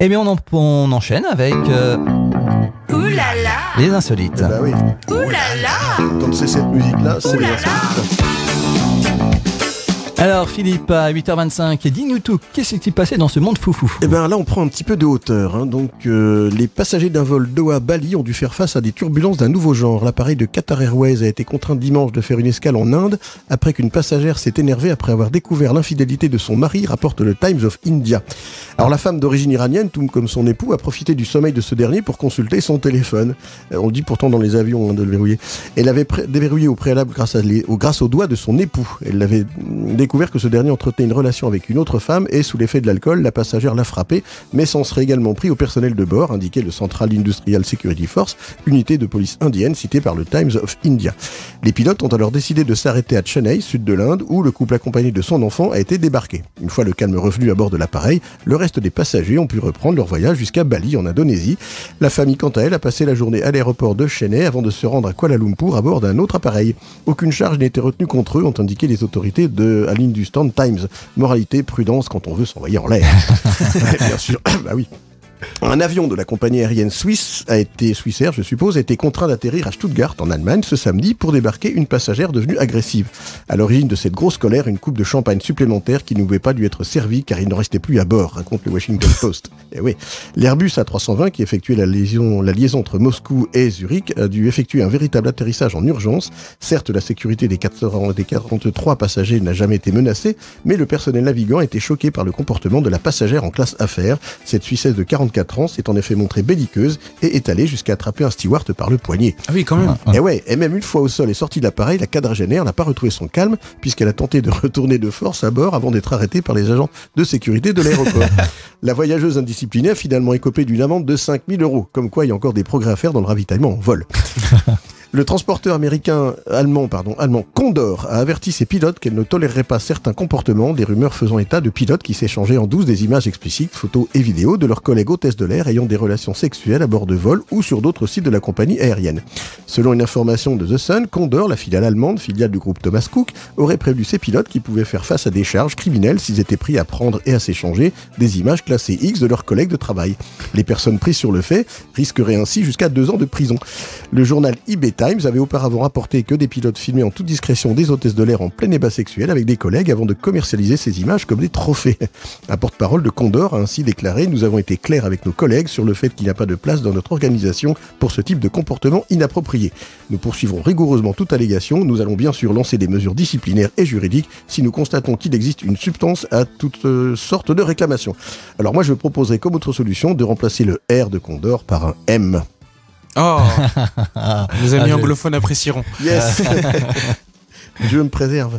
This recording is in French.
Eh bien, on enchaîne avec Ouh là là. les insolites. Bah oui. Ouh là là. Quand c'est cette musique-là, c'est Ouh les là là. insolites. Alors, Philippe, à 8h25, dis-nous tout, qu'est-ce qui s'est passé dans ce monde foufou? Eh bien là, on prend un petit peu de hauteur. Donc, les passagers d'un vol Doha-Bali ont dû faire face à des turbulences d'un nouveau genre. L'appareil de Qatar Airways a été contraint dimanche de faire une escale en Inde après qu'une passagère s'est énervée après avoir découvert l'infidélité de son mari, rapporte le Times of India. Alors la femme d'origine iranienne, tout comme son époux, a profité du sommeil de ce dernier pour consulter son téléphone. On le dit pourtant dans les avions de le verrouiller. Elle avait déverrouillé au préalable grâce au doigt de son époux. Elle avait découvert que ce dernier entretenait une relation avec une autre femme et sous l'effet de l'alcool, la passagère l'a frappé, mais s'en serait également pris au personnel de bord, indiquait le Central Industrial Security Force, unité de police indienne citée par le Times of India. Les pilotes ont alors décidé de s'arrêter à Chennai, sud de l'Inde, où le couple accompagné de son enfant a été débarqué. Une fois le calme revenu à bord de l'appareil, le reste des passagers ont pu reprendre leur voyage jusqu'à Bali, en Indonésie. La famille, quant à elle, a passé la journée à l'aéroport de Chennai avant de se rendre à Kuala Lumpur à bord d'un autre appareil. Aucune charge n'a été retenue contre eux, ont indiqué les autorités à l'Hindustan Times. Moralité, prudence quand on veut s'envoyer en l'air. Ouais, bien sûr, bah oui. Un avion de la compagnie aérienne Swissair, je suppose, a été contraint d'atterrir à Stuttgart, en Allemagne, ce samedi, pour débarquer une passagère devenue agressive. À l'origine de cette grosse colère, une coupe de champagne supplémentaire qui ne pouvait pas lui être servie car il n'en restait plus à bord, raconte le Washington Post. Et oui, l'Airbus A320, qui effectuait la liaison entre Moscou et Zurich, a dû effectuer un véritable atterrissage en urgence. Certes, la sécurité des 43 passagers n'a jamais été menacée, mais le personnel navigant a été choqué par le comportement de la passagère en classe affaires. Cette Suissesse de 44 ans s'est en effet montrée belliqueuse et est allée jusqu'à attraper un steward par le poignet. Ah oui, quand même. Et ouais, et même une fois au sol et sortie de l'appareil, la quadragénaire n'a pas retrouvé son calme puisqu'elle a tenté de retourner de force à bord avant d'être arrêtée par les agents de sécurité de l'aéroport. La voyageuse indisciplinée a finalement écopé d'une amende de 5 000 €. Comme quoi, il y a encore des progrès à faire dans le ravitaillement en vol. Le transporteur allemand Condor a averti ses pilotes qu'elle ne tolérerait pas certains comportements, des rumeurs faisant état de pilotes qui s'échangeaient en douce des images explicites, photos et vidéos de leurs collègues hôtesses de l'air ayant des relations sexuelles à bord de vol ou sur d'autres sites de la compagnie aérienne. Selon une information de The Sun, Condor, la filiale allemande, filiale du groupe Thomas Cook, aurait prévenu ses pilotes qui pouvaient faire face à des charges criminelles s'ils étaient pris à prendre et à s'échanger des images classées X de leurs collègues de travail. Les personnes prises sur le fait risqueraient ainsi jusqu'à 2 ans de prison. Le journal eBay Times avait auparavant rapporté que des pilotes filmaient en toute discrétion des hôtesses de l'air en plein ébat sexuel avec des collègues avant de commercialiser ces images comme des trophées. Un porte-parole de Condor a ainsi déclaré « Nous avons été clairs avec nos collègues sur le fait qu'il n'y a pas de place dans notre organisation pour ce type de comportement inapproprié. Nous poursuivrons rigoureusement toute allégation. Nous allons bien sûr lancer des mesures disciplinaires et juridiques si nous constatons qu'il existe une substance à toutes sortes de réclamations. » Alors moi je proposerais comme autre solution de remplacer le R de Condor par un M. Oh, nos amis anglophones apprécieront. Yes. Dieu me préserve.